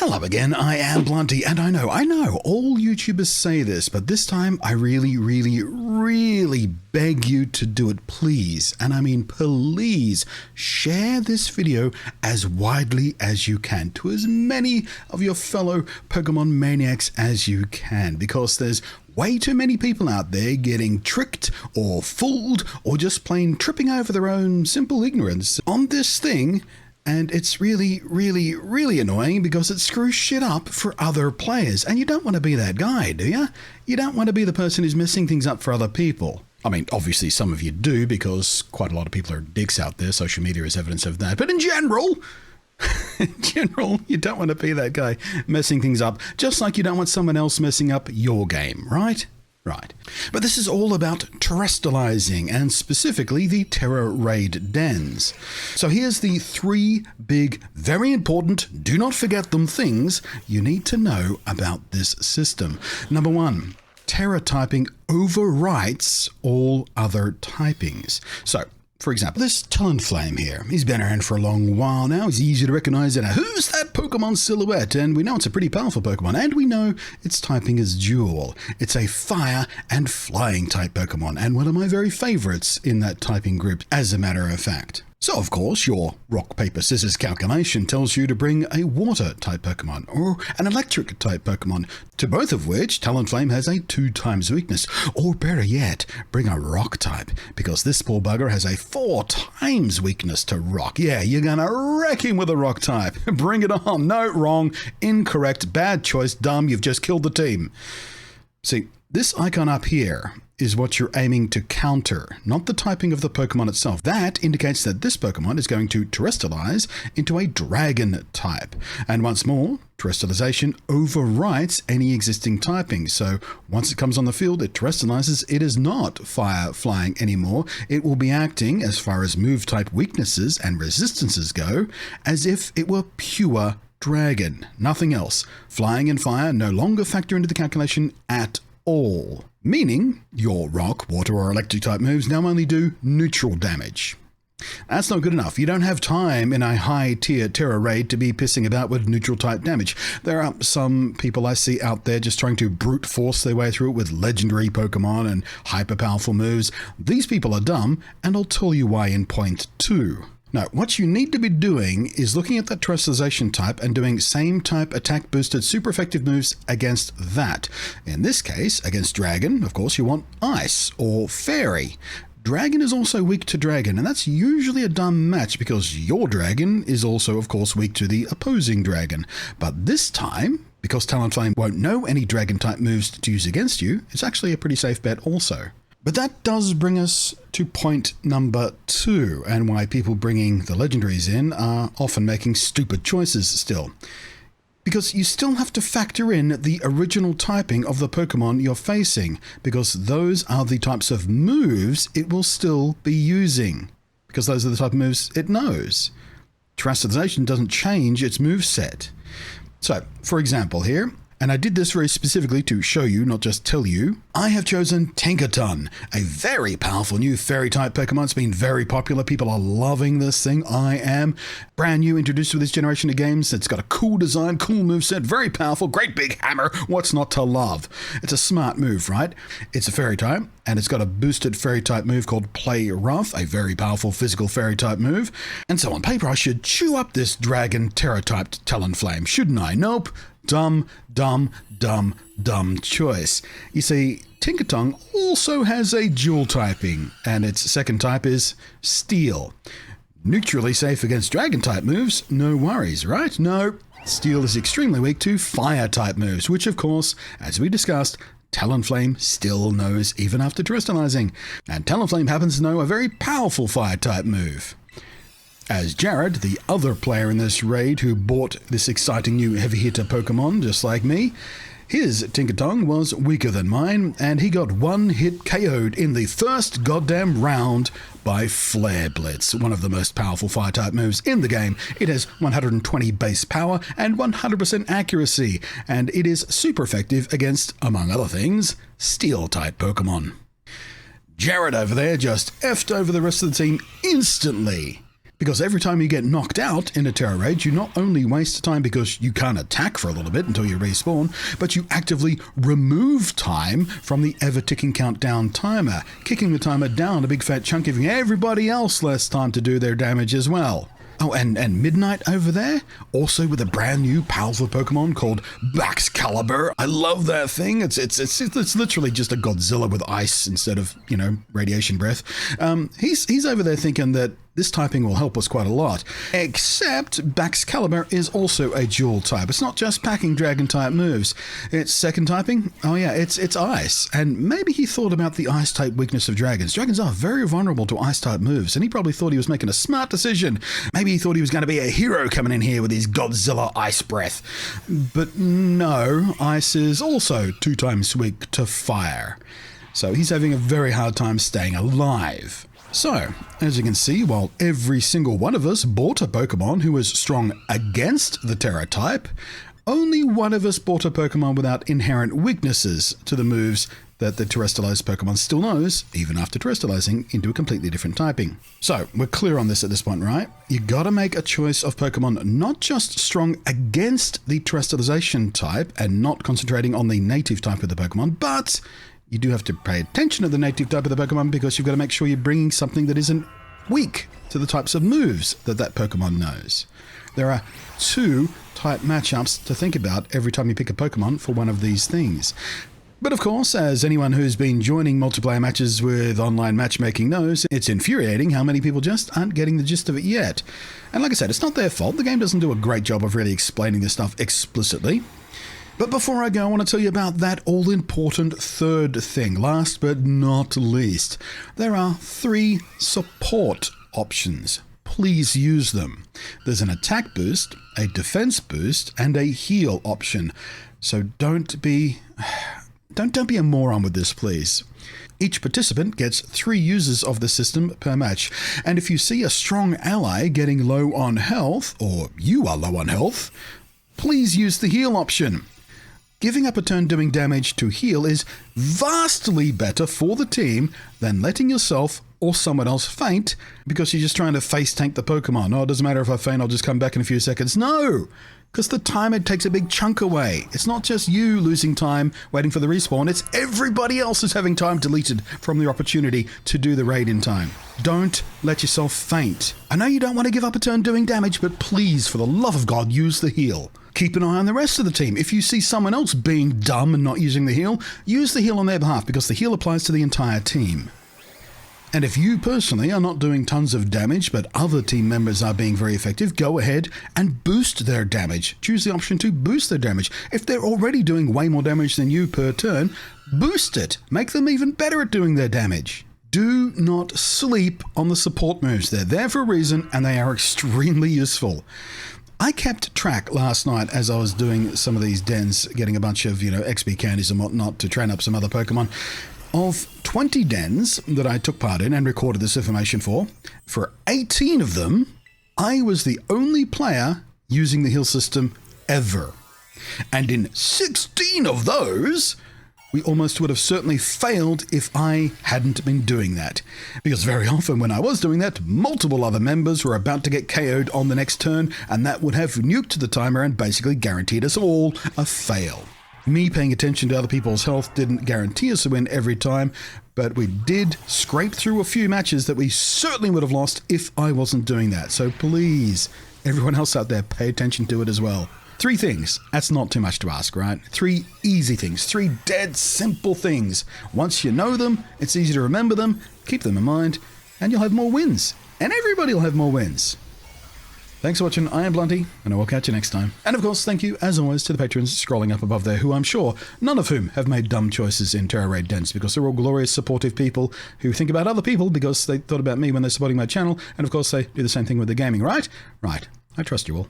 Hello again, I am Blunty, and I know, all YouTubers say this, but this time I really beg you to do it, please. And I mean, please share this video as widely as you can to as many of your fellow Pokemon maniacs as you can, because there's way too many people out there getting tricked or fooled or just plain tripping over their own simple ignorance on this thing. And it's really annoying because it screws shit up for other players. And you don't want to be that guy, do you? You don't want to be the person who's messing things up for other people. I mean, obviously some of you do, because quite a lot of people are dicks out there. Social media is evidence of that. But in general, you don't want to be that guy messing things up, just like you don't want someone else messing up your game, right? Right. But this is all about Terastallizing, and specifically the Tera Raid Dens. So here's the 3 big, very important, do not forget them things you need to know about this system. Number 1, Tera typing overwrites all other typings. So, for example, this Talonflame here, he's been around for a long while now. He's easy to recognize. And who's that Pokemon silhouette? And we know it's a pretty powerful Pokemon. And we know its typing is dual. It's a fire and flying type Pokemon. And one of my very favorites in that typing group, as a matter of fact. So, of course, your rock, paper, scissors calculation tells you to bring a water-type Pokemon or an electric-type Pokemon, to both of which Talonflame has a 2 times weakness. Or better yet, bring a rock-type, because this poor bugger has a 4 times weakness to rock. Yeah, you're gonna wreck him with a rock-type. Bring it on. No, wrong, incorrect, bad choice, dumb, you've just killed the team. See, this icon up here is what you're aiming to counter, not the typing of the Pokemon itself. That indicates that this Pokemon is going to Terastallize into a Dragon type. And once more, Terastallization overwrites any existing typing. So once it comes on the field, it Terastallizes. It is not fire flying anymore. It will be acting, as far as move type weaknesses and resistances go, as if it were pure Dragon, nothing else. Flying and fire no longer factor into the calculation at all. Meaning, your rock, water or electric type moves now only do neutral damage. That's not good enough. You don't have time in a high tier Tera Raid to be pissing about with neutral type damage. There are some people I see out there just trying to brute force their way through it with legendary Pokemon and hyper powerful moves. These people are dumb, and I'll tell you why in point 2. Now, what you need to be doing is looking at that Terastallization type and doing same type attack boosted super effective moves against that. In this case, against Dragon, of course, you want Ice or Fairy. Dragon is also weak to Dragon, and that's usually a dumb match because your Dragon is also, of course, weak to the opposing Dragon. But this time, because Talonflame won't know any Dragon type moves to use against you, it's actually a pretty safe bet also. But that does bring us to point number 2, and why people bringing the legendaries in are often making stupid choices still. Because you still have to factor in the original typing of the Pokemon you're facing, because those are the types of moves it will still be using, because those are the type of moves it knows. Terastallization doesn't change its moveset. So, for example here, and I did this very specifically to show you, not just tell you, I have chosen Tinkaton, a very powerful new fairy-type Pokemon. It's been very popular. People are loving this thing. I am. Brand new, introduced to this generation of games. It's got a cool design, cool moveset, very powerful, great big hammer. What's not to love? It's a smart move, right? It's a fairy-type, and it's got a boosted fairy-type move called Play Rough, a very powerful physical fairy-type move. And so on paper, I should chew up this Dragon Tera-typed Talonflame, shouldn't I? Nope. Dumb choice. You see, Tinkaton also has a dual typing, and its second type is Steel. Neutrally safe against Dragon type moves, no worries, right? No, Steel is extremely weak to Fire type moves, which of course, as we discussed, Talonflame still knows even after Terastallizing. And Talonflame happens to know a very powerful Fire type move. As Jared, the other player in this raid who bought this exciting new heavy hitter Pokemon just like me, his Tinkaton was weaker than mine, and he got one hit KO'd in the first goddamn round by Flare Blitz, one of the most powerful fire-type moves in the game. It has 120 base power and 100% accuracy, and it is super effective against, among other things, Steel-type Pokemon. Jared over there just effed over the rest of the team instantly. Because every time you get knocked out in a Tera Raid, you not only waste time because you can't attack for a little bit until you respawn, but you actively remove time from the ever-ticking countdown timer, kicking the timer down a big fat chunk, giving everybody else less time to do their damage as well. Oh, and Midnight over there, also with a brand new powerful Pokemon called Baxcalibur. I love that thing. It's literally just a Godzilla with ice instead of, you know, radiation breath. He's over there thinking that this typing will help us quite a lot. Except Baxcalibur is also a dual type. It's not just packing dragon type moves. It's second typing. Oh yeah, it's ice. And maybe he thought about the ice type weakness of dragons. Dragons are very vulnerable to ice type moves, and he probably thought he was making a smart decision. Maybe he thought he was going to be a hero coming in here with his Godzilla ice breath. But no, ice is also 2 times weak to fire. So he's having a very hard time staying alive. So, as you can see, while every single one of us bought a Pokemon who was strong against the Tera type, only one of us bought a Pokemon without inherent weaknesses to the moves that the Terastallized Pokemon still knows, even after Terastallizing into a completely different typing. So, we're clear on this at this point, right? You gotta make a choice of Pokemon not just strong against the Terastallization type and not concentrating on the native type of the Pokemon, but you do have to pay attention to the native type of the Pokemon because you've got to make sure you're bringing something that isn't weak to the types of moves that that Pokemon knows. There are 2 type matchups to think about every time you pick a Pokemon for one of these things. But of course, as anyone who's been joining multiplayer matches with online matchmaking knows, it's infuriating how many people just aren't getting the gist of it yet. And like I said, it's not their fault. The game doesn't do a great job of really explaining this stuff explicitly. But before I go, I want to tell you about that all-important third thing, last but not least. There are 3 support options. Please use them. There's an attack boost, a defense boost, and a heal option. So don't be a moron with this, please. Each participant gets 3 users of the system per match, and if you see a strong ally getting low on health, or you are low on health, please use the heal option. Giving up a turn doing damage to heal is vastly better for the team than letting yourself or someone else faint because you're just trying to face tank the Pokemon. Oh, it doesn't matter if I faint, I'll just come back in a few seconds. No, because the timer takes a big chunk away. It's not just you losing time waiting for the respawn, it's everybody else is having time deleted from the opportunity to do the raid in time. Don't let yourself faint. I know you don't want to give up a turn doing damage, but please, for the love of God, use the heal. Keep an eye on the rest of the team. If you see someone else being dumb and not using the heal, use the heal on their behalf because the heal applies to the entire team. And if you personally are not doing tons of damage, but other team members are being very effective, go ahead and boost their damage. Choose the option to boost their damage. If they're already doing way more damage than you per turn, boost it. Make them even better at doing their damage. Do not sleep on the support moves. They're there for a reason and they are extremely useful. I kept track last night as I was doing some of these dens, getting a bunch of, XP candies and whatnot to train up some other Pokemon. Of 20 dens that I took part in and recorded this information for 18 of them, I was the only player using the heal system ever. And in 16 of those, we almost would have certainly failed if I hadn't been doing that. Because very often when I was doing that, multiple other members were about to get KO'd on the next turn, and that would have nuked the timer and basically guaranteed us all a fail. Me paying attention to other people's health didn't guarantee us a win every time, but we did scrape through a few matches that we certainly would have lost if I wasn't doing that. So please, everyone else out there, pay attention to it as well. 3 things. That's not too much to ask, right? 3 easy things. 3 dead simple things. Once you know them, it's easy to remember them, keep them in mind, and you'll have more wins. And everybody will have more wins. Thanks for watching. I am Blunty, and I will catch you next time. And of course, thank you, as always, to the patrons scrolling up above there, who I'm sure none of whom have made dumb choices in Tera Raid Dens, because they're all glorious, supportive people who think about other people because they thought about me when they're supporting my channel, and of course, they do the same thing with the gaming, right? Right. I trust you all.